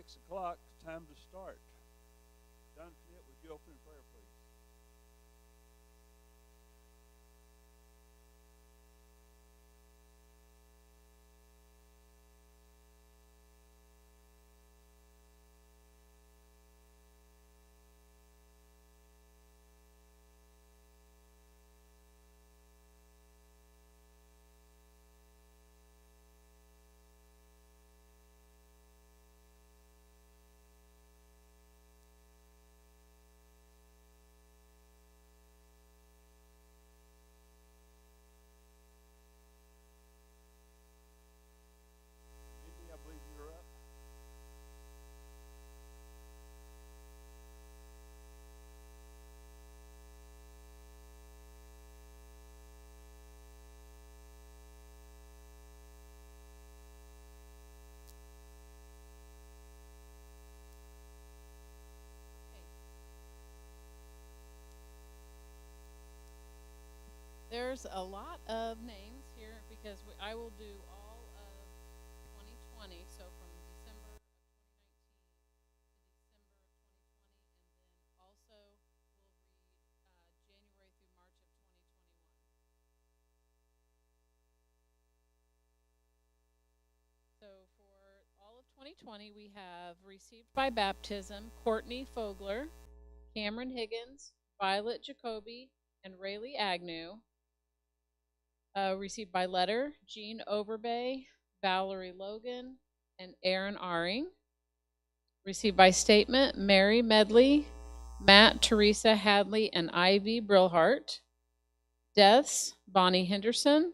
6 o'clock, time to start. Don Knitt, would you open in prayer, please? Mindy, I believe you're up. There's a lot of names here because I will do all of 2020, so from December of 2019 to December of 2020, and then also we'll read January through March of 2021. So for all of 2020, we have received by baptism Courtney Fogler, Cameron Higgins, Violet Jacoby, and Rayleigh Agnew. Received by letter, Jean Overbay, Valerie Logan, and Aaron Aring. Received by statement, Mary Medley, Matt Teresa Hadley, and Ivy Brilhart. Deaths, Bonnie Henderson,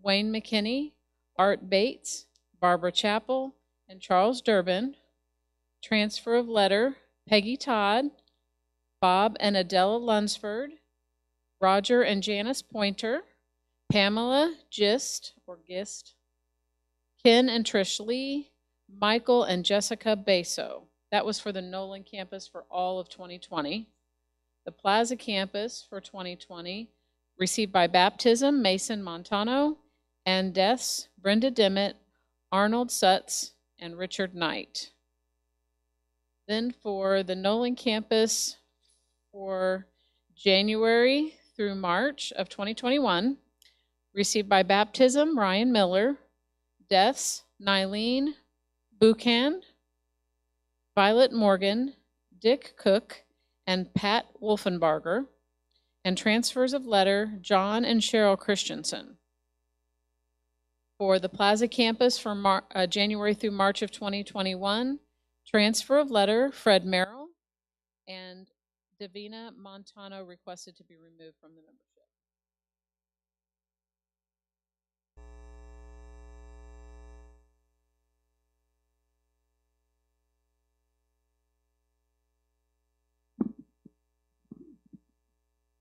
Wayne McKinney, Art Bates, Barbara Chappell, and Charles Durbin. Transfer of letter, Peggy Todd, Bob and Adela Lunsford, Roger and Janice Pointer, Pamela Gist, Ken and Trish Lee, Michael and Jessica Baso. That was for the Nolan campus for all of 2020. The Plaza campus for 2020, received by baptism, Mason Montano, and deaths, Brenda Dimmitt, Arnold Sutz, and Richard Knight. Then for the Nolan campus for January through March of 2021, received by baptism, Ryan Miller. Deaths, Nylene Buchan, Violet Morgan, Dick Cook, and Pat Wolfenbarger. And transfers of letter, John and Cheryl Christensen. For the Plaza campus for January through March of 2021, transfer of letter, Fred Merrill, and Davina Montano requested to be removed from the membership.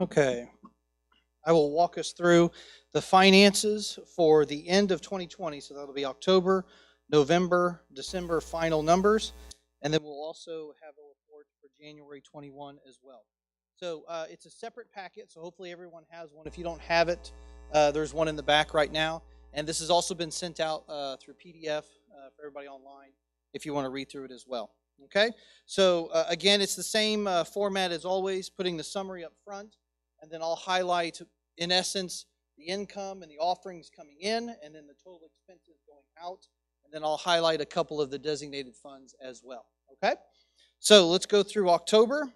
Okay, I will walk us through the finances for the end of 2020. So that'll be October, November, December final numbers. And then we'll also have a report for January 21 as well. So it's a separate packet, so hopefully everyone has one. If you don't have it, there's one in the back right now. And this has also been sent out through PDF for everybody online if you want to read through it as well. Okay, so again, it's the same format as always, putting the summary up front. And then I'll highlight, in essence, the income and the offerings coming in, and then the total expenses going out. And then I'll highlight a couple of the designated funds as well. Okay? So let's go through October.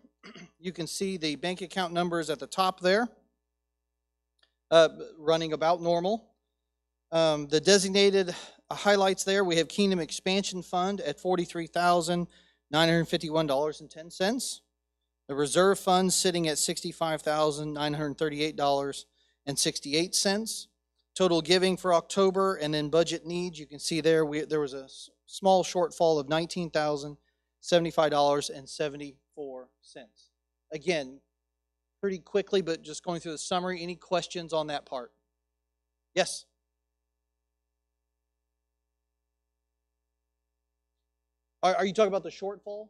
You can see the bank account numbers at the top there, running about normal. The designated highlights there, we have Kingdom Expansion Fund at $43,951.10. The reserve fund sitting at $65,938.68. Total giving for October, and then budget needs, you can see there was a small shortfall of $19,075.74. Again, pretty quickly, but just going through the summary. Any questions on that part? Yes? Are you talking about the shortfall?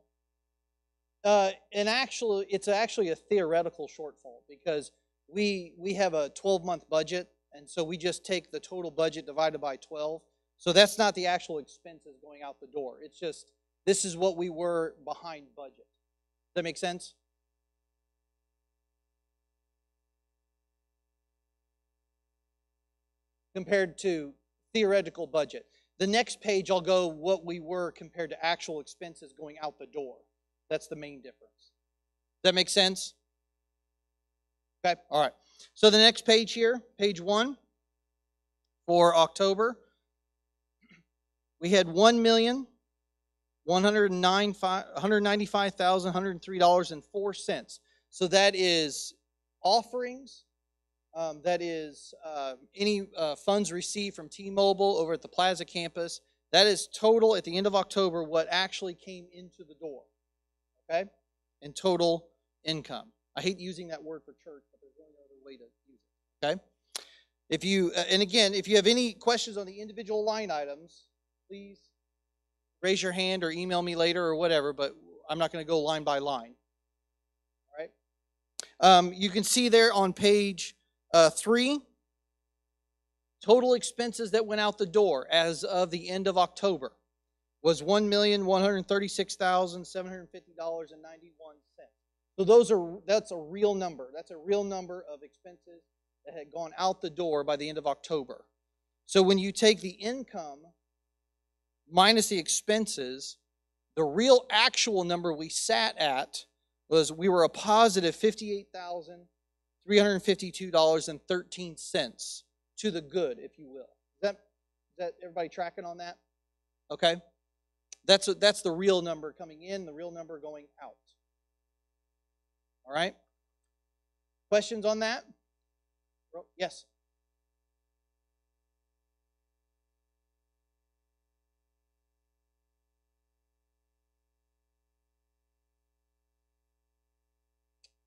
It's actually a theoretical shortfall because we have a 12-month budget, and so we just take the total budget divided by 12. So that's not the actual expenses going out the door. It's just This is what we were behind budget. Does that make sense? Compared to theoretical budget. The next page, I'll go what we were compared to actual expenses going out the door. That's the main difference. Does that make sense? Okay, all right. So the next page here, page 1, for October, we had $1,195,103.04. So that is offerings. That is any funds received from T-Mobile over at the Plaza campus. That is total at the end of October what actually came into the door, okay? And total income. I hate using that word for church, but there's really no other way to use it, okay? If you, and again, if you have any questions on the individual line items, please raise your hand or email me later or whatever, but I'm not going to go line by line, all right? You can see there on page 3, total expenses that went out the door as of the end of October was $1,136,750.91. So that's a real number. That's a real number of expenses that had gone out the door by the end of October. So when you take the income minus the expenses, the real actual number we sat at was we were a positive $58,352.13 to the good, if you will. Is that everybody tracking on that? Okay. That's the real number coming in, the real number going out. All right. Questions on that? Yes.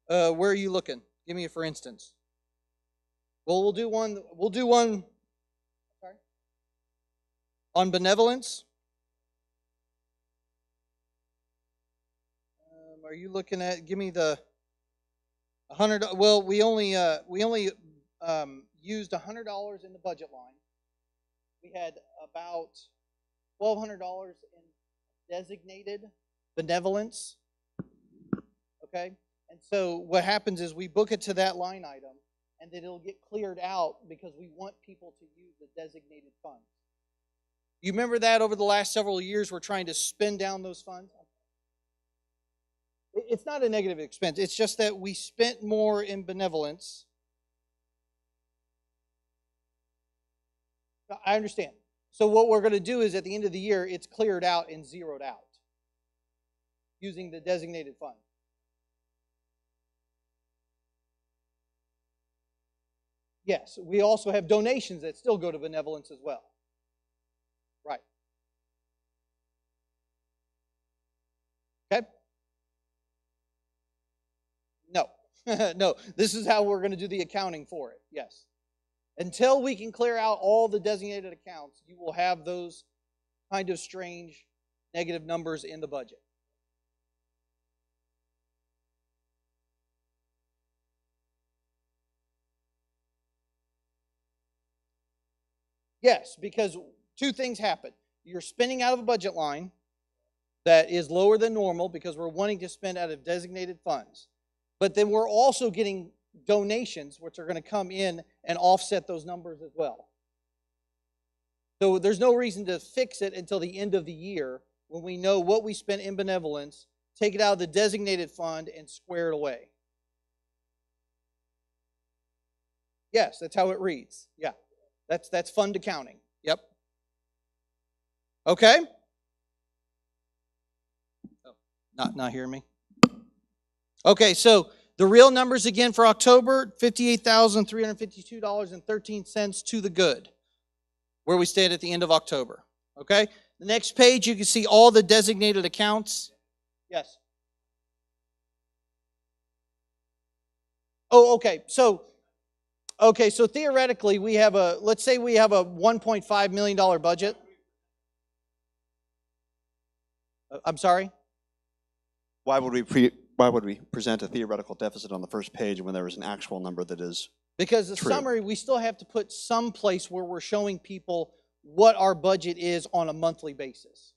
Where are you looking? Give me a for instance. Well, we'll do one. Sorry. On benevolence. Are you looking at? Give me the 100. Well, we only used $100 in the budget line. We had about $1,200 in designated benevolence. Okay. And so what happens is we book it to that line item, and then it'll get cleared out because we want people to use the designated funds. You remember that over the last several years we're trying to spend down those funds? It's not a negative expense. It's just that we spent more in benevolence. I understand. So what we're going to do is at the end of the year, it's cleared out and zeroed out using the designated fund. Yes, we also have donations that still go to benevolence as well. Right. Okay? No. No, this is how we're going to do the accounting for it. Yes. Until we can clear out all the designated accounts, you will have those kind of strange negative numbers in the budget. Yes, because two things happen. You're spending out of a budget line that is lower than normal because we're wanting to spend out of designated funds. But then we're also getting donations, which are going to come in and offset those numbers as well. So there's no reason to fix it until the end of the year when we know what we spent in benevolence, take it out of the designated fund, and square it away. Yes, that's how it reads. Yeah. That's fund accounting. Yep. Okay? Oh, not hearing me? Okay, so the real numbers again for October, $58,352.13 to the good, where we stayed at the end of October. Okay? The next page, you can see all the designated accounts. Yes. Oh, okay. So theoretically, let's say we have a $1.5 million budget. I'm sorry? Why would we present a theoretical deficit on the first page when there is an actual number that is Because the true? summary, we still have to put some place where we're showing people what our budget is on a monthly basis.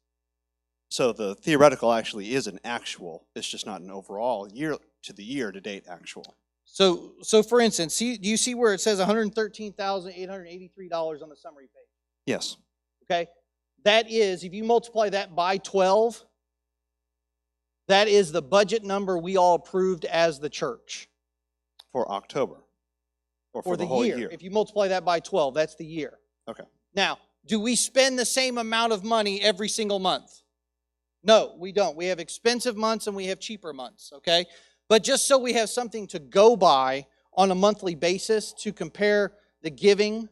So the theoretical actually is an actual. It's just not an overall year-to-date actual. So for instance, do you see where it says $113,883 on the summary page? Yes. Okay? That is, if you multiply that by 12, that is the budget number we all approved as the church. For October? Or For the the whole year. year? If you multiply that by 12, that's the year. Okay. Now, do we spend the same amount of money every single month? No, we don't. We have expensive months and we have cheaper months, okay? But just so we have something to go by on a monthly basis to compare the giving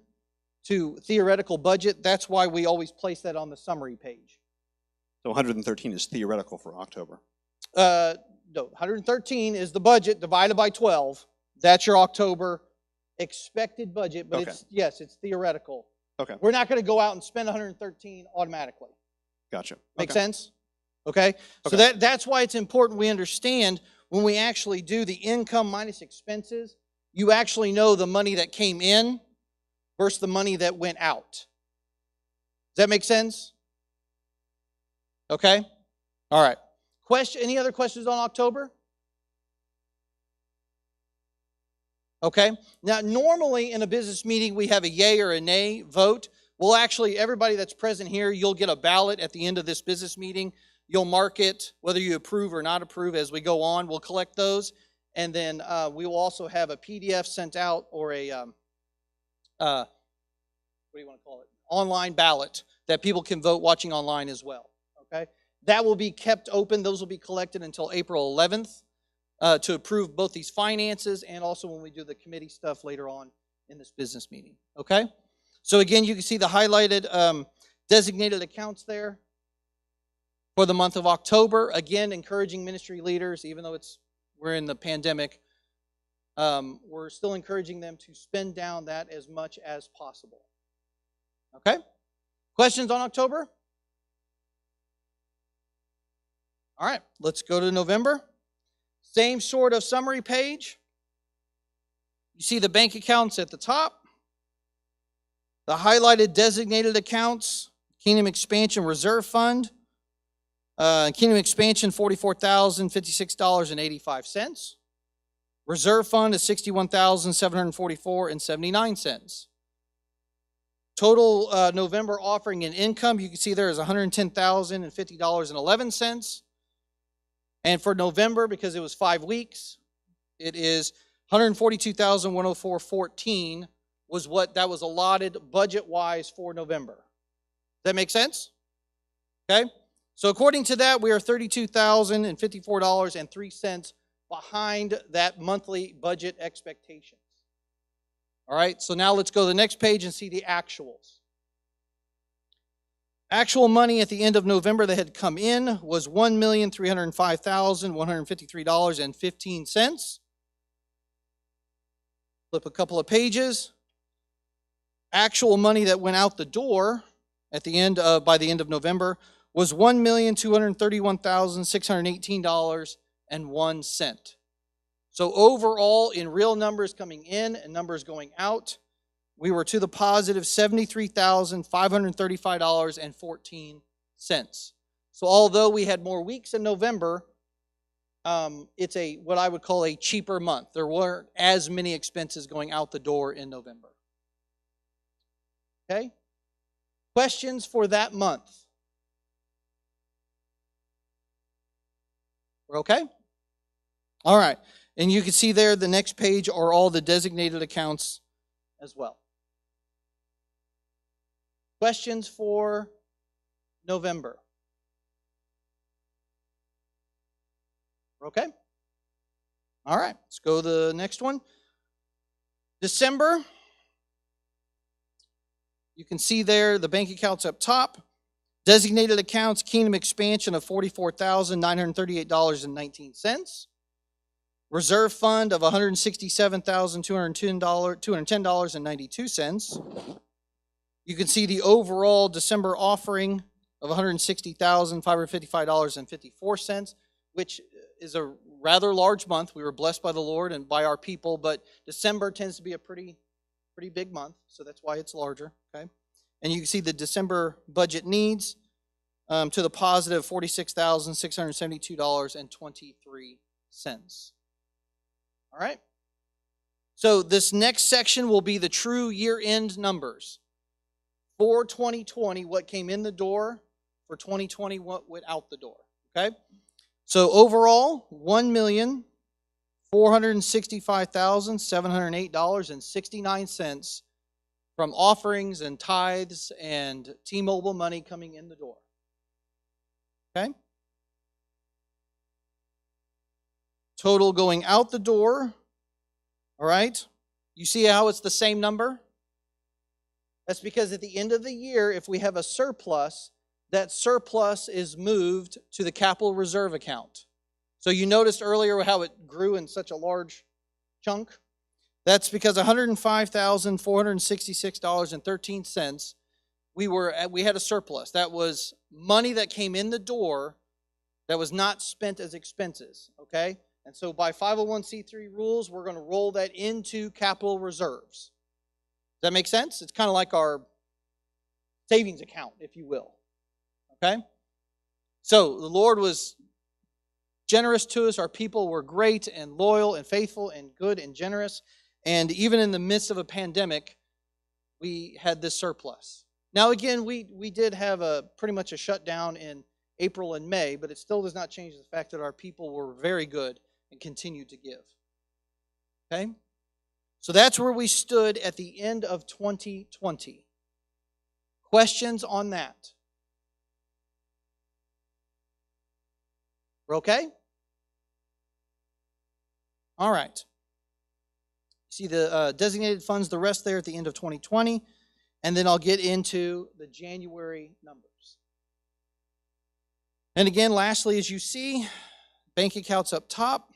to theoretical budget, that's why we always place that on the summary page. So 113 is theoretical for October. No, 113 is the budget divided by 12. That's your October expected budget, but Okay. it's theoretical. Okay. We're not going to go out and spend 113 automatically. Gotcha. Make Okay. sense? Okay? So Okay. that's why it's important we understand when we actually do the income minus expenses, you actually know the money that came in versus the money that went out. Does that make sense? Okay? All right. Any other questions on October? Okay. Now, normally in a business meeting, we have a yay or a nay vote. Well, actually, everybody that's present here, you'll get a ballot at the end of this business meeting. You'll mark it, whether you approve or not approve as we go on. We'll collect those. And then we will also have a PDF sent out or a, what do you want to call it? Online ballot that people can vote watching online as well. Okay. That will be kept open. Those will be collected until April 11th. To approve both these finances and also when we do the committee stuff later on in this business meeting. Okay? So again, you can see the highlighted designated accounts there for the month of October. Again, encouraging ministry leaders, even though we're in the pandemic, we're still encouraging them to spend down that as much as possible. Okay? Questions on October? All right, let's go to November. Same sort of summary page. You see the bank accounts at the top. The highlighted designated accounts, Kingdom Expansion Reserve Fund. Kingdom Expansion, $44,056.85. Reserve Fund is $61,744.79. Total November offering and income, you can see there is $110,050.11. And for November, because it was 5 weeks, it is $142,104.14 was what that was allotted budget-wise for November. Does that make sense? Okay? So according to that, we are $32,054.03 behind that monthly budget expectations. All right, so now let's go to the next page and see the actuals. Actual money at the end of November that had come in was $1,305,153.15. Flip a couple of pages. Actual money that went out the door at the end by the end of November was $1,231,618.01. So overall, in real numbers coming in and numbers going out, we were to the positive $73,535.14. So although we had more weeks in November, it's what I would call a cheaper month. There weren't as many expenses going out the door in November. Okay? Questions for that month? We're okay? All right. And you can see there, the next page are all the designated accounts as well. Questions for November? We're okay? All right, let's go to the next one. December. You can see there the bank accounts up top. Designated accounts, Kingdom Expansion of $44,938.19. Reserve Fund of $167,210.92. You can see the overall December offering of $160,555.54, which is a rather large month. We were blessed by the Lord and by our people, but December tends to be a pretty big month, so that's why it's larger. Okay, and you can see the December budget needs to the positive $46,672.23. All right? So this next section will be the true year-end numbers. For 2020, what came in the door. For 2020, what went out the door. Okay? So overall, $1,465,708.69 from offerings and tithes and T-Mobile money coming in the door. Okay? Total going out the door. All right? You see how it's the same number? That's because at the end of the year, if we have a surplus, that surplus is moved to the capital reserve account. So you noticed earlier how it grew in such a large chunk? That's because $105,466.13, we had a surplus. That was money that came in the door that was not spent as expenses, okay? And so by 501c3 rules, we're going to roll that into capital reserves. Does that make sense? It's kind of like our savings account, if you will. Okay? So the Lord was generous to us. Our people were great and loyal and faithful and good and generous. And even in the midst of a pandemic, we had this surplus. Now again, we did have pretty much a shutdown in April and May, but it still does not change the fact that our people were very good and continued to give. Okay? So that's where we stood at the end of 2020. Questions on that? We're okay? All right. See the designated funds, the rest there at the end of 2020. And then I'll get into the January numbers. And again, lastly, as you see, bank accounts up top.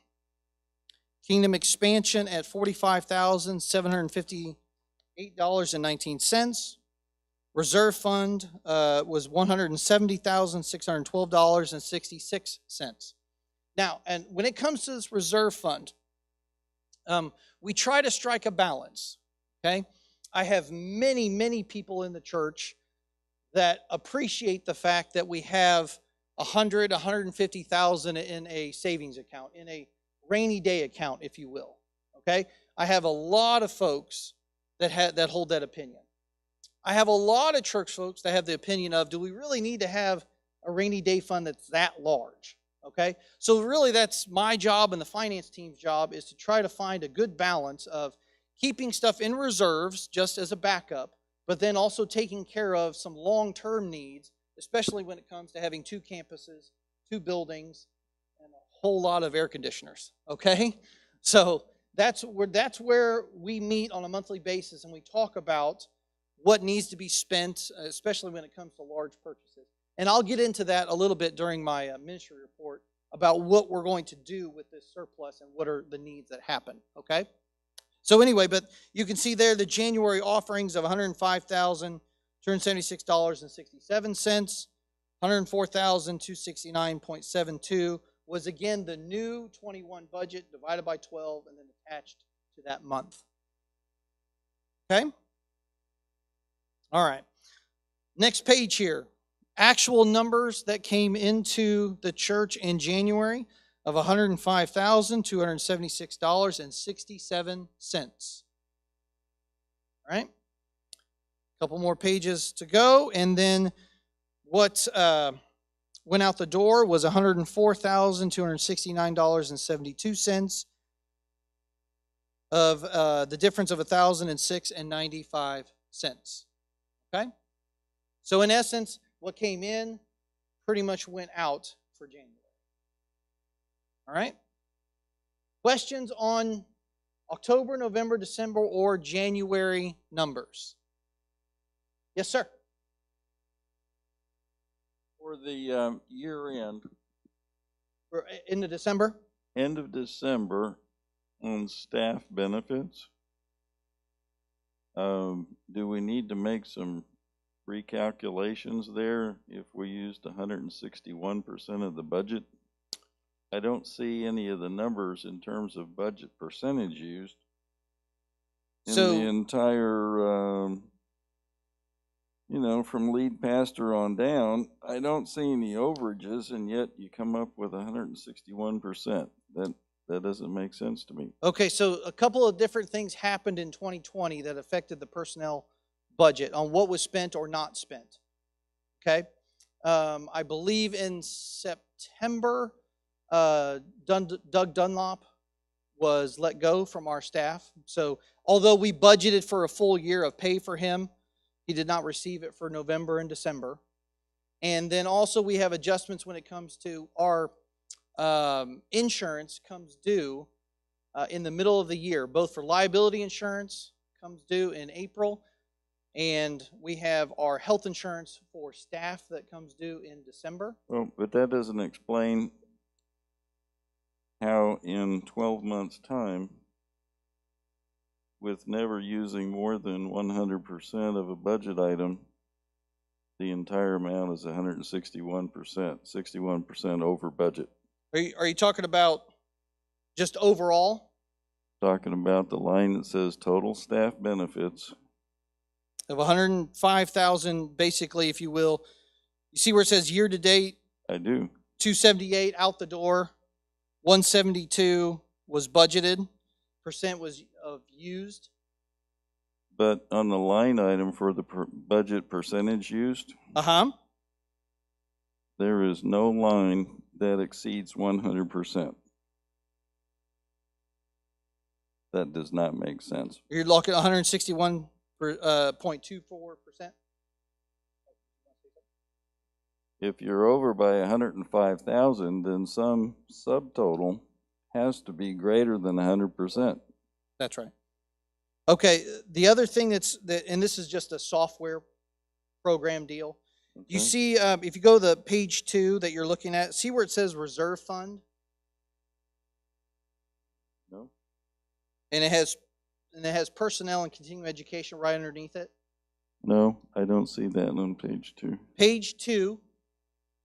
Kingdom expansion at $45,758.19. Reserve fund was $170,612.66. Now, and when it comes to this reserve fund, we try to strike a balance, okay? I have many, many people in the church that appreciate the fact that we have $150,000 in a savings account, in a rainy day account, if you will, okay? I have a lot of folks that hold that opinion. I have a lot of church folks that have the opinion of, do we really need to have a rainy day fund that's that large? Okay? So really that's my job and the finance team's job is to try to find a good balance of keeping stuff in reserves just as a backup, but then also taking care of some long-term needs, especially when it comes to having 2 campuses, 2 buildings, and a whole lot of air conditioners. Okay? So that's where we meet on a monthly basis and we talk about what needs to be spent, especially when it comes to large purchases. And I'll get into that a little bit during my ministry report about what we're going to do with this surplus and what are the needs that happen, okay? So anyway, but you can see there the January offerings of $105,276.67, $104,269.72 was again the new 21 budget divided by 12 and then attached to that month. Okay? All right. Next page here. Actual numbers that came into the church in January of $105,276.67. All right. A couple more pages to go. And then what went out the door was $104,269.72 of the difference of $1,006.95. Okay? So in essence, what came in pretty much went out for January. All right? Questions on October, November, December, or January numbers? Yes, sir. For the year end, Into December? end of December, on staff benefits, do we need to make some recalculations there if we used 161% of the budget? I don't see any of the numbers in terms of budget percentage used in So- the entire you know, from lead pastor on down, I don't see any overages, and yet you come up with 161%. That doesn't make sense to me. Okay, so a couple of different things happened in 2020 that affected the personnel budget on what was spent or not spent. Okay, I believe in September, Doug Dunlop was let go from our staff. So although we budgeted for a full year of pay for him, he did not receive it for November and December. And then also we have adjustments when it comes to our insurance comes due in the middle of the year, both for liability insurance comes due in April, and we have our health insurance for staff that comes due in December. Well, but that doesn't explain how in 12 months' time, with never using more than 100% of a budget item, the entire amount is 161%, 61% over budget. Are you talking about just overall? Talking about the line that says total staff benefits. Of 105,000, basically, if you will. You see where it says year to date? I do. 278 out the door, 172 was budgeted, percent was used. But on the line item for the budget percentage used, there is no line that exceeds 100%. That does not make sense. You're looking at 161.24%. If you're over by 105,000, then some subtotal has to be greater than 100%. That's right. Okay, the other thing and this is just a software program deal. Okay. You see, if you go to page 2 that you're looking at, see where it says reserve fund? No. And it has personnel and continuing education right underneath it. No, I don't see that on page 2. Page 2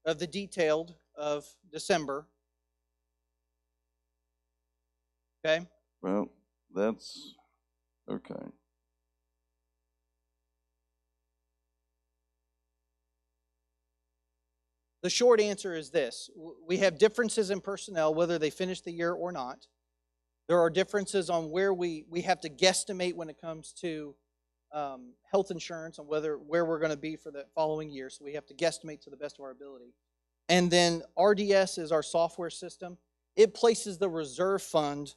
of the detailed of December. Okay? Well, that's okay. The short answer is this. We have differences in personnel, whether they finish the year or not. There are differences on where we have to guesstimate when it comes to health insurance on where we're going to be for the following year. So we have to guesstimate to the best of our ability. And then RDS is our software system. It places the reserve fund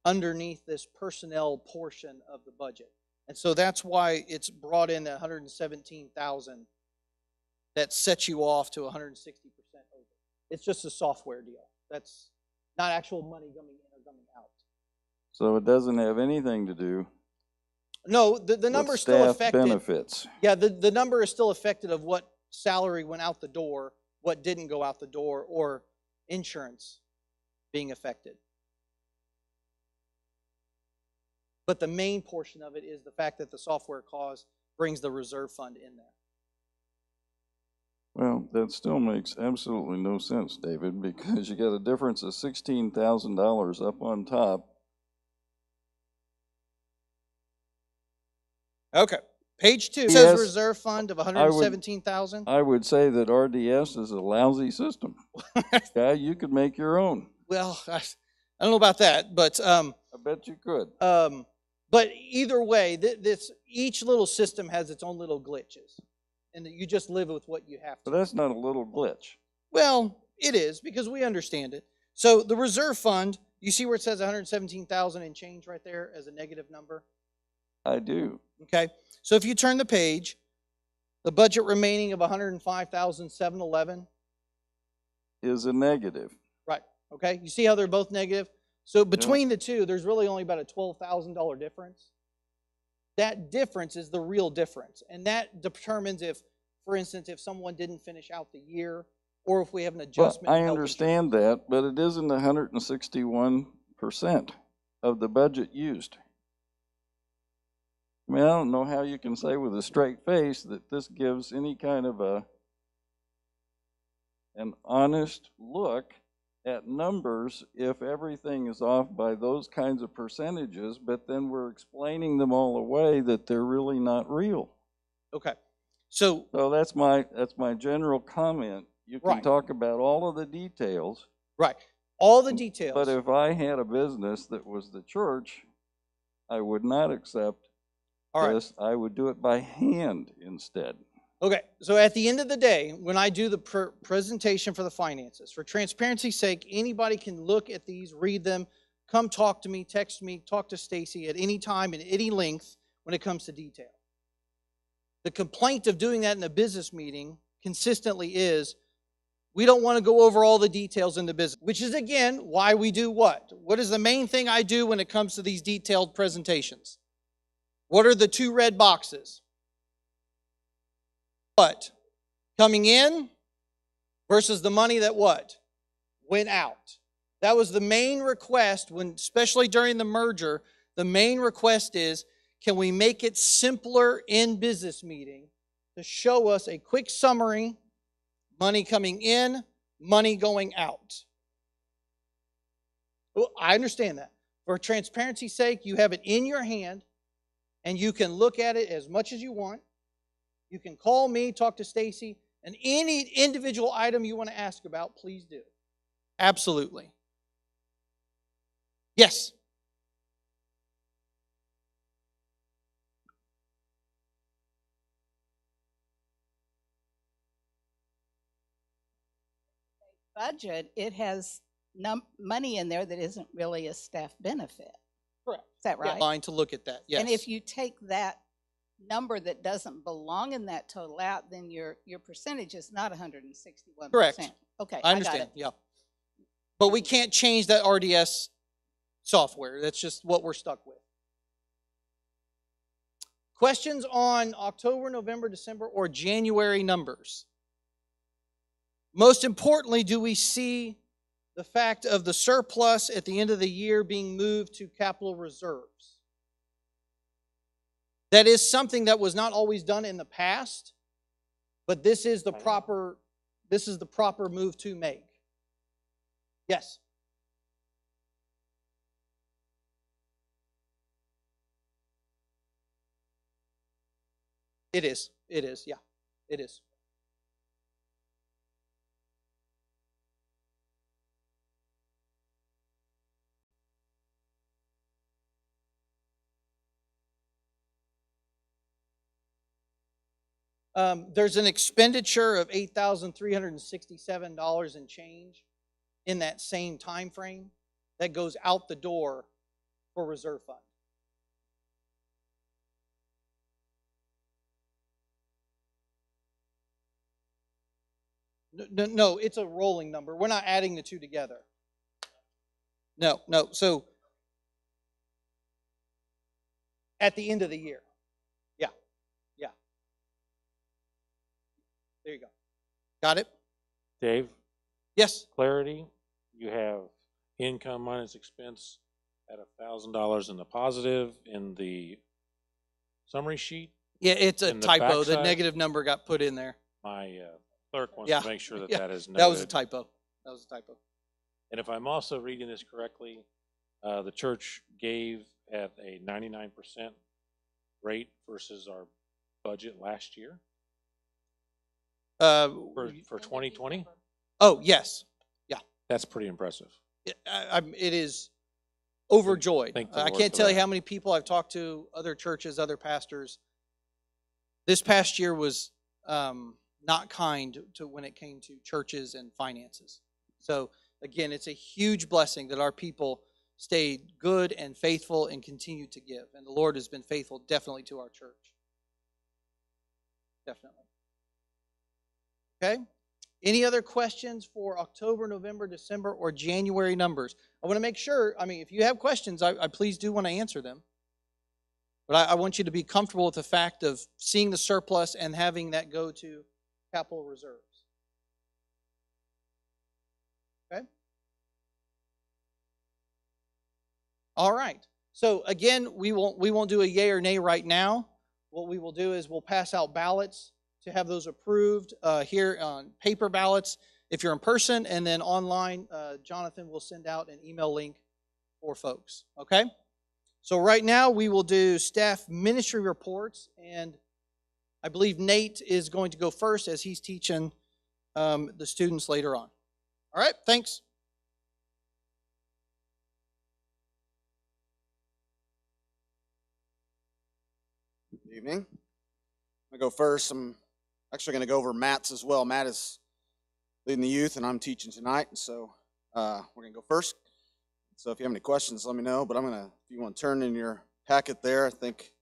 underneath this personnel portion of the budget. And so that's why it's brought in at 117,000 that sets you off to 160% over. It's just a software deal. That's not actual money coming in or coming out. So it doesn't have anything to do. No, the number is still staff affected. Benefits. Yeah, the number is still affected of what salary went out the door, what didn't go out the door, or insurance being affected. But the main portion of it is the fact that the software cost brings the reserve fund in there. Well, that still makes absolutely no sense, David, because you got a difference of $16,000 up on top. Okay. Page 2 Yes, says reserve fund of 117,000. I would say that RDS is a lousy system. Yeah, you could make your own. Well, I don't know about that, but I bet you could. but either way, each little system has its own little glitches, and you just live with what you have to. But that's not a little glitch. Well, it is because we understand it. So the reserve fund, you see where it says 117,000 and change right there as a negative number? I do. Okay. So if you turn the page, the budget remaining of 105,711 Is a negative. Right. Okay. You see how they're both negative? So between the two, there's really only about a $12,000 difference. That difference is the real difference. And that determines if, for instance, if someone didn't finish out the year or if we have an adjustment. Well, in I health understand insurance. that, but it isn't 161% of the budget used. I mean, I don't know how you can say with a straight face that this gives any kind of an honest look at numbers if everything is off by those kinds of percentages, but then we're explaining them all away that they're really not real. Okay. So, So that's my general comment. You can Right. talk about all of the details, right, all the details. but if I had a business that was the church, I would not accept All right. this. I would do it by hand instead. Okay, so at the end of the day, when I do the presentation for the finances, for transparency's sake, anybody can look at these, read them, come talk to me, text me, talk to Stacy at any time and any length when it comes to detail. The complaint of doing that in a business meeting consistently is we don't want to go over all the details in the business, which is, again, why we do what? What is the main thing I do when it comes to these detailed presentations? What are the two red boxes? What? Coming in versus the money that what? Went out. That was the main request when, especially during the merger, the main request is, can we make it simpler in business meeting to show us a quick summary, money coming in, money going out? Well, I understand that. For transparency's sake, you have it in your hand and you can look at it as much as you want. You can call me, talk to Stacy, and any individual item you want to ask about, please do. Absolutely. Yes. Budget, it has money in there that isn't really a staff benefit. Correct. Is that right? Line to look at that. Yes. And if you take that number that doesn't belong in that total out, then your percentage is not 161%. Correct. Okay, I I understand. got it. Yeah. But we can't change that RDS software. That's just what we're stuck with. Questions on October, November, December, or January numbers? Most importantly, do we see the fact of the surplus at the end of the year being moved to capital reserves? That is something that was not always done in the past, but this is the proper move to make. Yes. It is. It is. Yeah. It is. There's an expenditure of $8,367 and change in that same time frame that goes out the door for reserve fund. No, it's a rolling number. We're not adding the two together. No. So at the end of the year. Yeah. There you go. Got it? Dave, Yes. clarity, you have income minus expense at $1,000 in the positive in the summary sheet. Yeah, it's a In the typo. The backside? negative number got put in there. My clerk wants Yeah. to make sure that Yeah. that is noted. That was a typo. And if I'm also reading this correctly, the church gave at a 99% rate versus our budget last year for 2020. Oh, yes. That's pretty impressive. It is overjoyed. Thank the I Lord can't for tell you that. how many people I've talked to, other churches, other pastors. This past year was not kind to when it came to churches and finances. So again, it's a huge blessing that our people stayed good and faithful and continue to give. And the Lord has been faithful definitely to our church. Definitely. Okay? Any other questions for October, November, December, or January numbers? I want to make sure, if you have questions, I please do want to answer them. But I want you to be comfortable with the fact of seeing the surplus and having that go to capital reserves. Okay? All right. So again, we won't do a yay or nay right now. What we will do is we'll pass out ballots to have those approved here on paper ballots if you're in person, and then online, Jonathan will send out an email link for folks. Okay? So right now we will do staff ministry reports, and I believe Nate is going to go first as he's teaching the students later on. All right, thanks. Good evening. I'm going to go first. I'm actually going to go over Matt's as well. Matt is leading the youth, and I'm teaching tonight, and so we're going to go first. So if you have any questions, let me know, but if you want to turn in your packet there, I think,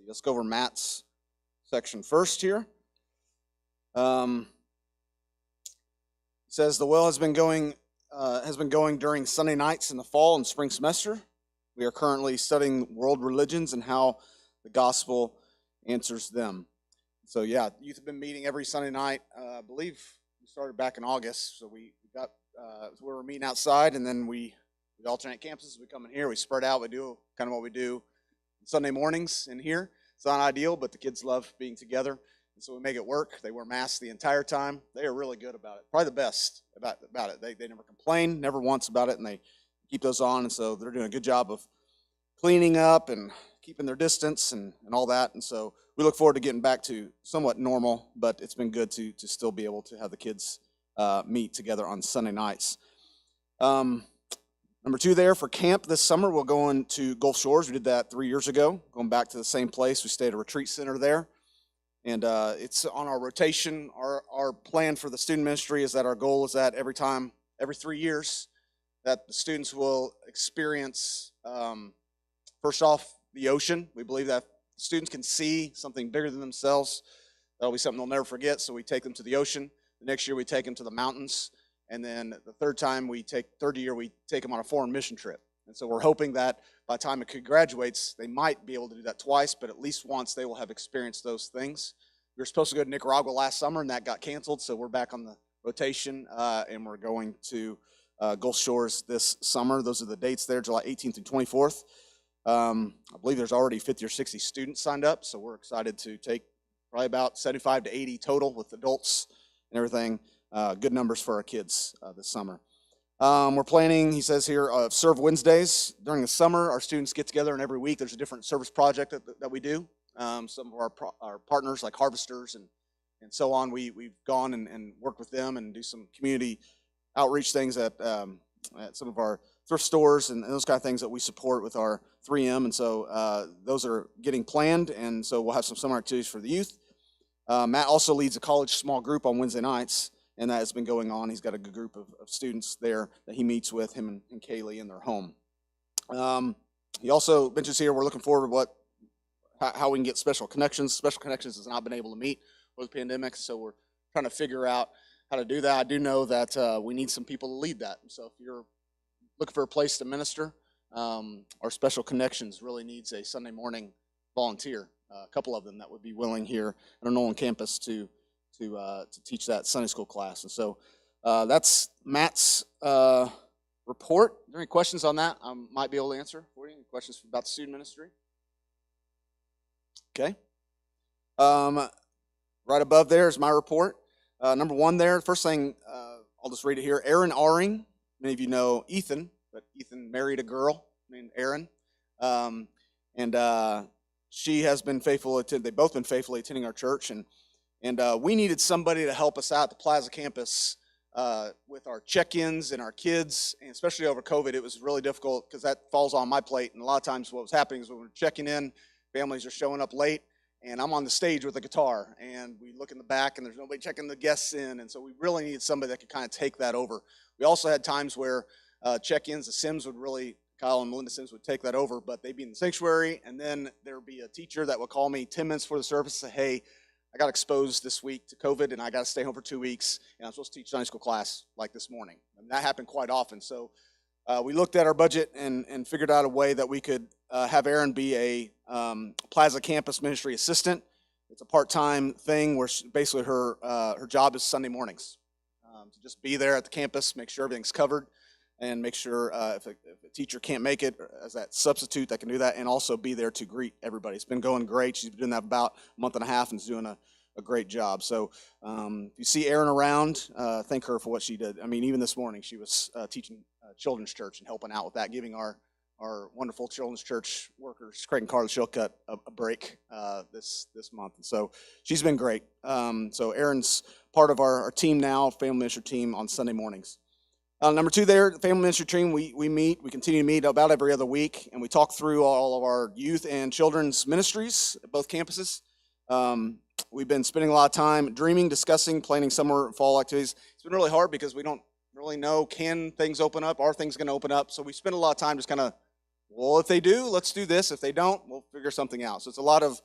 let's go over Matt's section first here. It says the well has been going during Sunday nights in the fall and spring semester. We are currently studying world religions and how the gospel answers them. So yeah, youth have been meeting every Sunday night. I believe we started back in August, so we were meeting outside, and then we alternate campuses. We come in here, we spread out, we do kind of what we do Sunday mornings in here. It's not ideal, but the kids love being together, and so we make it work. They wear masks the entire time. They are really good about it, probably the best about it. They never complain, never once about it, and they keep those on, and so they're doing a good job of cleaning up and keeping their distance and all that. And so we look forward to getting back to somewhat normal, but it's been good to still be able to have the kids meet together on Sunday nights. Number 2 there for camp this summer, we'll go into Gulf Shores. We did that 3 years ago, going back to the same place. We stayed at a retreat center there, and it's on our rotation. Our plan for the student ministry is that our goal is that every 3 years, that the students will experience, first off, the ocean. We believe that students can see something bigger than themselves. That'll be something they'll never forget, so we take them to the ocean. The next year we take them to the mountains. And then the third year we take them on a foreign mission trip. And so we're hoping that by the time a kid graduates, they might be able to do that twice, but at least once they will have experienced those things. We were supposed to go to Nicaragua last summer, and that got canceled, so we're back on the rotation, and we're going to Gulf Shores this summer. Those are the dates there, July 18th and 24th. I believe there's already 50 or 60 students signed up, so we're excited to take probably about 75 to 80 total with adults and everything. Good numbers for our kids this summer. We're planning, he says here, Serve Wednesdays. During the summer, our students get together, and every week there's a different service project that we do. Some of our partners, like Harvesters and so on, we've gone and worked with them and do some community outreach things at some of our thrift stores and those kind of things that we support with our 3M. And so those are getting planned, and so we'll have some summer activities for the youth. Matt also leads a college small group on Wednesday nights, and that has been going on. He's got a good group of students there that he meets with, him and Kaylee, in their home. He also mentions here we're looking forward to how we can get Special Connections. Special Connections has not been able to meet with the pandemic, so we're trying to figure out how to do that. I do know that we need some people to lead that. So if you're looking for a place to minister, our Special Connections really needs a Sunday morning volunteer, a couple of them that would be willing here at our Nolan campus to teach that Sunday school class. And so that's Matt's report. Are there any questions on that I might be able to answer for you? Any questions about the student ministry? Okay. Right above there is my report. Number 1 there, first thing, I'll just read it here. Erin Aring, many of you know Ethan, but Ethan married a girl named Erin. And she has been faithful, they've both been faithfully attending our church, and we needed somebody to help us out at the Plaza campus with our check-ins and our kids, and especially over COVID. It was really difficult because that falls on my plate, and a lot of times what was happening is when we're checking in, families are showing up late, and I'm on the stage with a guitar, and we look in the back, and there's nobody checking the guests in, and so we really needed somebody that could kind of take that over. We also had times where check-ins, the Sims would really, Kyle and Melinda Sims would take that over, but they'd be in the sanctuary, and then there would be a teacher that would call me 10 minutes before the service and say, hey, I got exposed this week to COVID, and I got to stay home for 2 weeks, and I'm supposed to teach Sunday school class like this morning. And that happened quite often. So we looked at our budget and figured out a way that we could have Erin be a Plaza campus ministry assistant. It's a part-time thing where basically her job is Sunday mornings, to just be there at the campus, make sure everything's covered, and make sure if a teacher can't make it as that substitute that can do that, and also be there to greet everybody. It's been going great. She's been doing that about a month and a half and is doing a great job. So if you see Erin around, thank her for what she did. I mean, even this morning she was teaching children's church and helping out with that, giving our our wonderful children's church workers, Craig and Carla Shillcutt, a break this month. And so she's been great. So Erin's part of our team now, family ministry team on Sunday mornings. Number two there, the family ministry team, we continue to meet about every other week, and we talk through all of our youth and children's ministries at both campuses. We've been spending a lot of time dreaming, discussing, planning summer and fall activities. It's been really hard because we don't really know, can things open up? Are things going to open up? So we spend a lot of time just kind of, well, if they do, let's do this. If they don't, we'll figure something out. So it's a lot of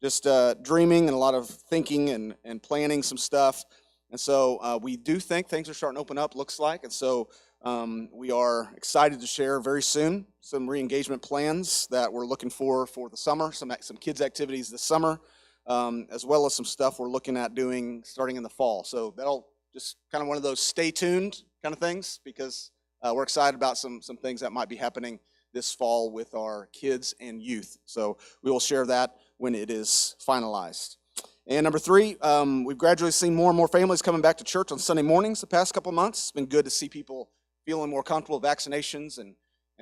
just dreaming and a lot of thinking and planning some stuff. And so we do think things are starting to open up, looks like. And so we are excited to share very soon some re-engagement plans that we're looking for the summer, some kids' activities this summer, as well as some stuff we're looking at doing starting in the fall. So that'll just kind of one of those stay tuned kind of things, because we're excited about some things that might be happening this fall with our kids and youth. So we will share that when it is finalized. And number three, we've gradually seen more and more families coming back to church on Sunday mornings the past couple of months. It's been good to see people feeling more comfortable with vaccinations and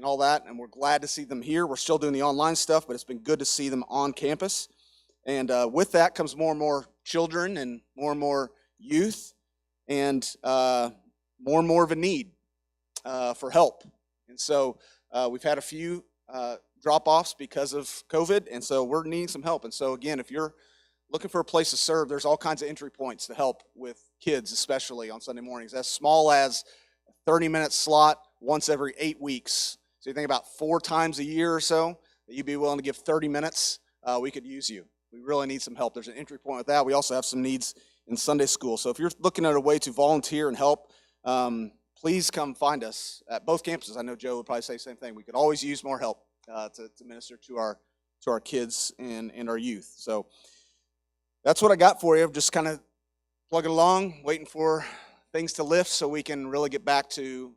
all that, and we're glad to see them here. We're still doing the online stuff, but it's been good to see them on campus. And with that comes more and more children and more youth, and more and more of a need for help. And so we've had a few drop-offs because of COVID, and so we're needing some help. And so again, if you're looking for a place to serve, there's all kinds of entry points to help with kids, especially on Sunday mornings, as small as a 30-minute slot once every 8 weeks. So you think about 4 times a year or so that you'd be willing to give 30 minutes, we could use you. We really need some help. There's an entry point with that. We also have some needs in Sunday school. So if you're looking at a way to volunteer and help, please come find us at both campuses. I know Joe would probably say the same thing. We could always use more help to minister to our kids and our youth. So that's what I got for you. Just kind of plugging along, waiting for things to lift so we can really get back to,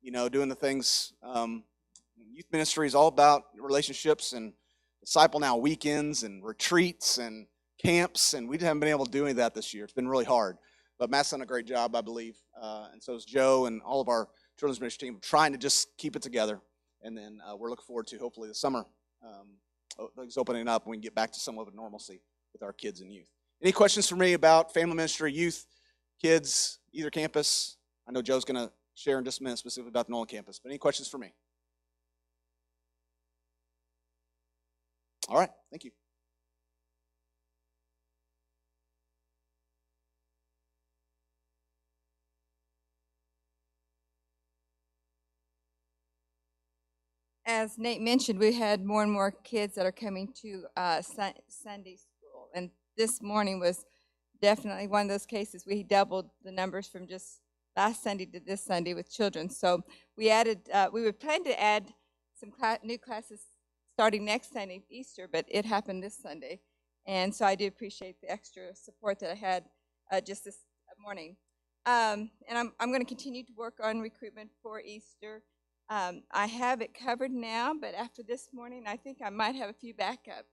doing the things. Youth ministry is all about relationships and Disciple Now weekends and retreats and camps, and we haven't been able to do any of that this year. It's been really hard. But Matt's done a great job, I believe, and so is Joe and all of our children's ministry team, trying to just keep it together. And then we're looking forward to, hopefully, the summer things opening up and we can get back to some of a normalcy with our kids and youth. Any questions for me about family ministry, youth, kids, either campus? I know Joe's going to share in just a minute specifically about the Nolan campus, but any questions for me? All right, thank you. As Nate mentioned, we had more and more kids that are coming to Sunday school. And this morning was definitely one of those cases. We doubled the numbers from just last Sunday to this Sunday with children. So we were planning to add some new classes starting next Sunday, Easter, but it happened this Sunday. And so I do appreciate the extra support that I had just this morning. And I'm going to continue to work on recruitment for Easter. I have it covered now, but after this morning, I think I might have a few backup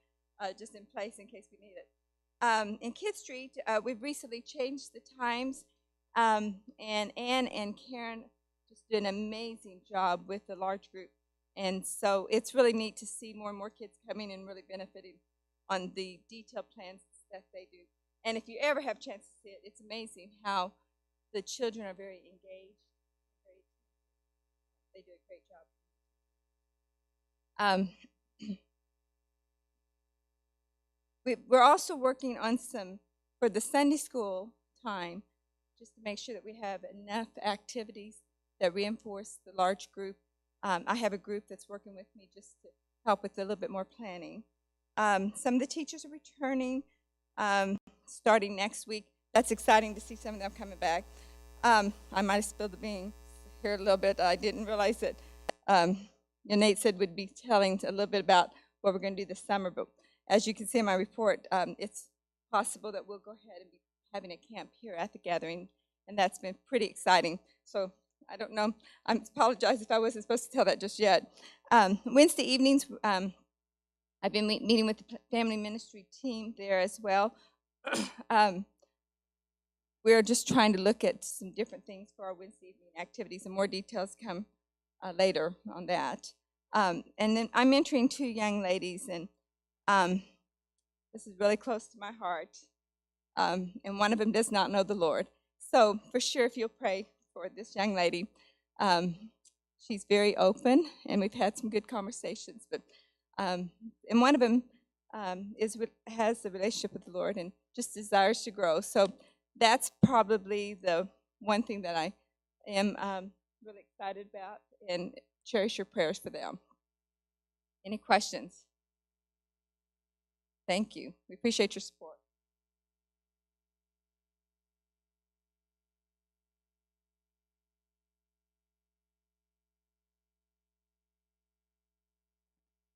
just in place in case we need it. In Kid Street, we've recently changed the times, and Ann and Karen just did an amazing job with the large group. And so it's really neat to see more and more kids coming and really benefiting on the detailed plans that they do. And if you ever have a chance to see it, it's amazing how the children are very engaged. They do a great job. We're also working on some, for the Sunday school time, just to make sure that we have enough activities that reinforce the large group. I have a group that's working with me just to help with a little bit more planning. Some of the teachers are returning starting next week. That's exciting to see some of them coming back. I might have spilled the beans here a little bit. I didn't realize that Nate said we'd be telling a little bit about what we're going to do this summer, but as you can see in my report, it's possible that we'll go ahead and be having a camp here at the gathering, and that's been pretty exciting. So I don't know. I apologize if I wasn't supposed to tell that just yet. Wednesday evenings, I've been meeting with the family ministry team there as well. We're just trying to look at some different things for our Wednesday evening activities, and more details come later on that. And then I'm mentoring 2 young ladies, and this is really close to my heart. And one of them does not know the Lord. So for sure, if you'll pray for this young lady, she's very open, and we've had some good conversations. But and one of them has a relationship with the Lord and just desires to grow. So that's probably the one thing that I am really excited about, and cherish your prayers for them. Any questions? Thank you. We appreciate your support.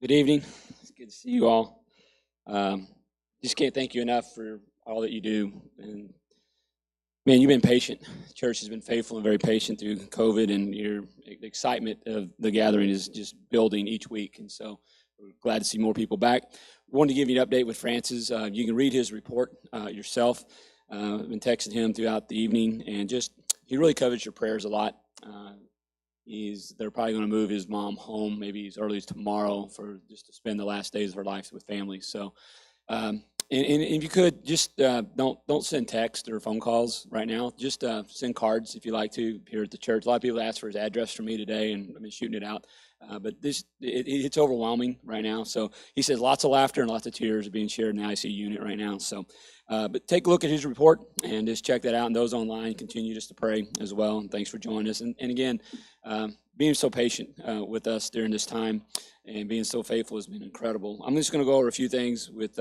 Good evening. It's good to see you all. Just can't thank you enough for all that you do. And man, you've been patient. The church has been faithful and very patient through COVID, and your excitement of the gathering is just building each week. And so we're glad to see more people back. We wanted to give you an update with Francis. You can read his report yourself. I've been texting him throughout the evening, and just he really covers your prayers a lot. They're probably going to move his mom home maybe as early as tomorrow for just to spend the last days of her life with family. So, and if you could just don't send text or phone calls right now. Just send cards if you like to here at the church. A lot of people ask for his address from me today, and I've been shooting it out. But it's overwhelming right now. So he says lots of laughter and lots of tears are being shared in the ICU unit right now. So, but take a look at his report and just check that out. And those online, continue just to pray as well. And thanks for joining us. And again, being so patient with us during this time and being so faithful has been incredible. I'm just going to go over a few things with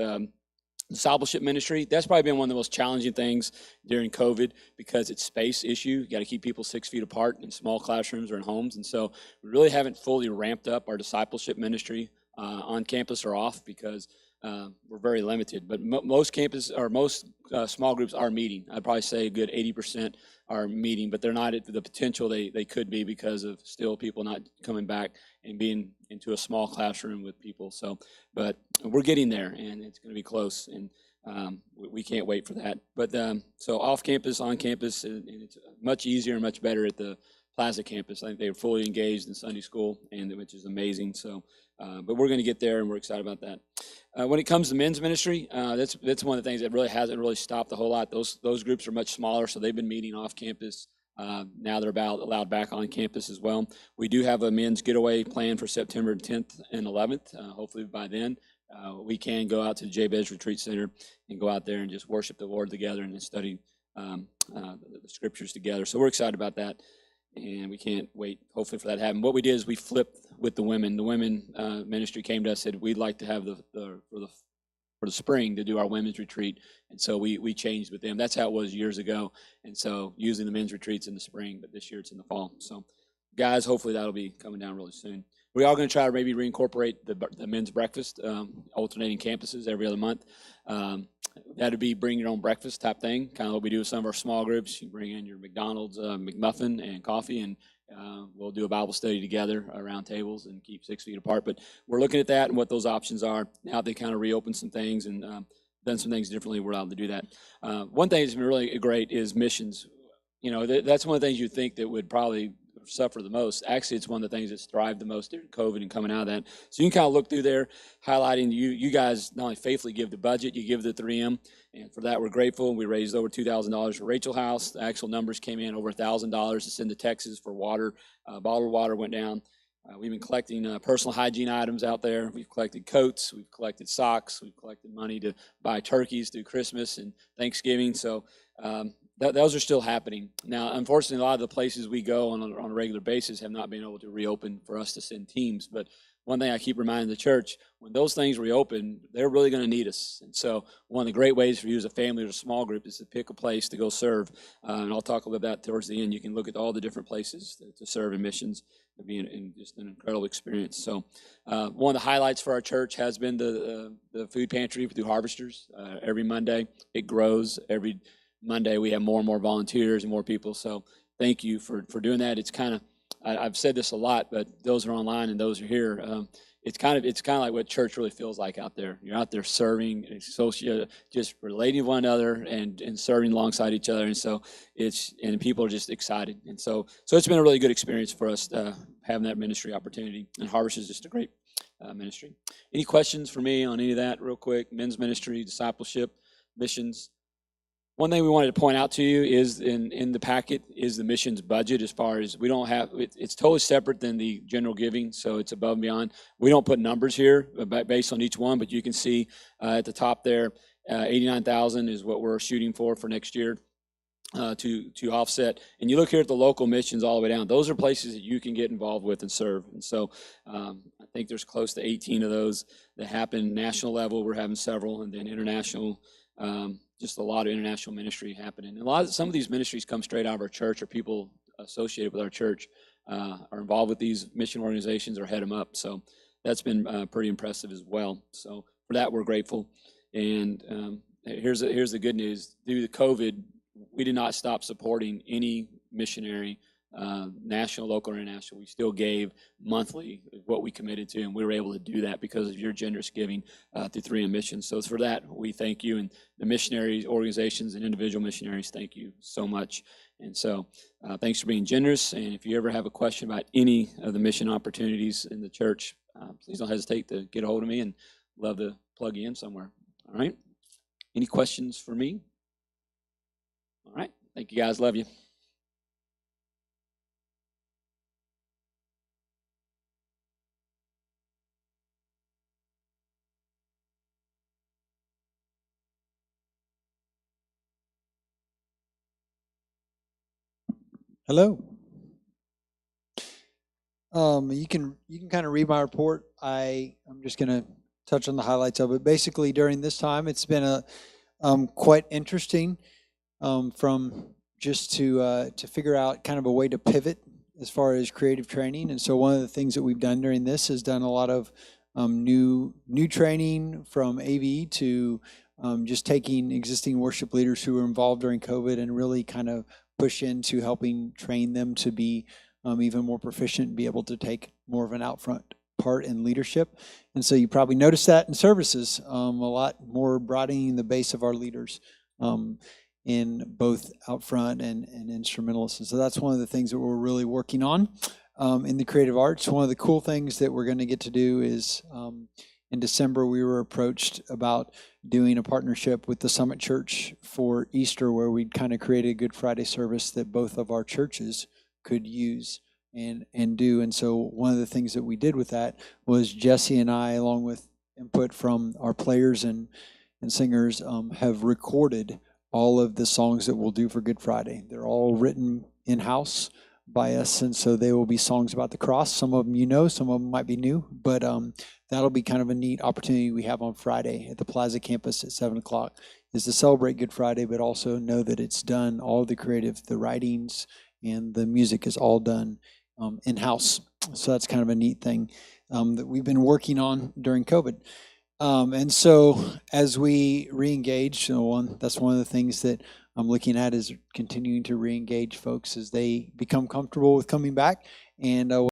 Discipleship Ministry. That's probably been one of the most challenging things during COVID because it's space issue. You got to keep people 6 feet apart in small classrooms or in homes. And so we really haven't fully ramped up our discipleship ministry on campus or off because we're very limited. But most campus or most small groups are meeting. I'd probably say a good 80% are meeting, but they're not at the potential they could be because of still people not coming back and being into a small classroom with people. So, but we're getting there, and it's going to be close, and we can't wait for that. But so off campus, on campus, and it's much easier and much better at the Plaza campus. I think they were fully engaged in Sunday school, and which is amazing. So, but we're going to get there, and we're excited about that. When it comes to men's ministry, that's one of the things that really hasn't really stopped a whole lot. Those groups are much smaller, so they've been meeting off campus. Now they're about allowed back on campus as well. We do have a men's getaway planned for September 10th and 11th. Hopefully by then we can go out to the Jabez Retreat Center and go out there and just worship the Lord together and study the scriptures together. So we're excited about that, and we can't wait hopefully for that to happen. What we did is we flipped with the women. The women ministry came to us and said we'd like to have for the spring to do our women's retreat. And so we changed with them. That's how it was years ago. And so using the men's retreats in the spring, but this year it's in the fall. So guys, hopefully that'll be coming down really soon. We are going to try to maybe reincorporate the men's breakfast, alternating campuses every other month. That'd be bring your own breakfast type thing, kind of what we do with some of our small groups. You bring in your McDonald's McMuffin and coffee, and we'll do a Bible study together around tables and keep 6 feet apart. But we're looking at that and what those options are. Now they kind of reopened some things and done some things differently. We're allowed to do that. One thing that's been really great is missions. You know, that's one of the things you think that would probably suffer the most. Actually, it's one of the things that's thrived the most during COVID and coming out of that. So you can kind of look through there, highlighting you guys not only faithfully give the budget, you give the 3M, and for that we're grateful. We raised over $2,000 for Rachel House. The actual numbers came in over $1,000 to send to Texas for water. Bottled water went down. We've been collecting personal hygiene items out there. We've collected coats. We've collected socks. We've collected money to buy turkeys through Christmas and Thanksgiving. So those are still happening. Now, unfortunately, a lot of the places we go on a regular basis have not been able to reopen for us to send teams. But one thing I keep reminding the church, when those things reopen, they're really going to need us. And so one of the great ways for you as a family or a small group is to pick a place to go serve. And I'll talk about that towards the end. You can look at all the different places to serve in missions. It'll be just an incredible experience. So one of the highlights for our church has been the food pantry through Harvesters. Every Monday, it grows. Every Monday we have more and more volunteers and more people. So thank you for doing that. It's kind of, I've said this a lot, but those are online and those are here. It's kind of like what church really feels like out there. You're out there serving, just relating to one another and serving alongside each other. And so and people are just excited. And so it's been a really good experience for us having that ministry opportunity. And Harvest is just a great ministry. Any questions for me on any of that real quick? Men's ministry, discipleship, missions. One thing we wanted to point out to you is in the packet is the missions budget. As far as we don't have, it's totally separate than the general giving, so it's above and beyond. We don't put numbers here based on each one, but you can see at the top there, 89,000 is what we're shooting for next year. To offset. And you look here at the local missions all the way down. Those are places that you can get involved with and serve. And so I think there's close to 18 of those that happen national level. We're having several, and then international, just a lot of international ministry happening. And some of these ministries come straight out of our church, or people associated with our church are involved with these mission organizations or head them up. So that's been pretty impressive as well. So for that, we're grateful. And here's the good news. Due to COVID, we did not stop supporting any missionary, national, local, or international. We still gave monthly what we committed to, and we were able to do that because of your generous giving through 3M Missions. So for that, we thank you, and the missionaries, organizations, and individual missionaries, thank you so much. And so thanks for being generous, and if you ever have a question about any of the mission opportunities in the church, please don't hesitate to get a hold of me, and love to plug you in somewhere. All right? Any questions for me? All right. Thank you, guys. Love you. Hello. You can kind of read my report. I'm just going to touch on the highlights of it. Basically, during this time, it's been quite interesting. From just to figure out kind of a way to pivot as far as creative training. And so one of the things that we've done during this is done a lot of new training from AV to just taking existing worship leaders who were involved during COVID and really kind of push into helping train them to be even more proficient and be able to take more of an out front part in leadership. And so you probably noticed that in services, a lot more broadening the base of our leaders. In both out front and instrumentalists. And so that's one of the things that we're really working on in the creative arts. One of the cool things that we're going to get to do is in December, we were approached about doing a partnership with the Summit Church for Easter, where we'd kind of create a Good Friday service that both of our churches could use and do. And so one of the things that we did with that was Jesse and I, along with input from our players and singers, have recorded all of the songs that we'll do for Good Friday. They're all written in-house by us, and so they will be songs about the cross. Some of them you know, some of them might be new, but that'll be kind of a neat opportunity we have on Friday at the Plaza campus at 7 o'clock, is to celebrate Good Friday, but also know that it's done, all the creative, the writings, and the music is all done in-house. So that's kind of a neat thing that we've been working on during COVID. And so as we re-engage, that's one of the things that I'm looking at is continuing to re-engage folks as they become comfortable with coming back. And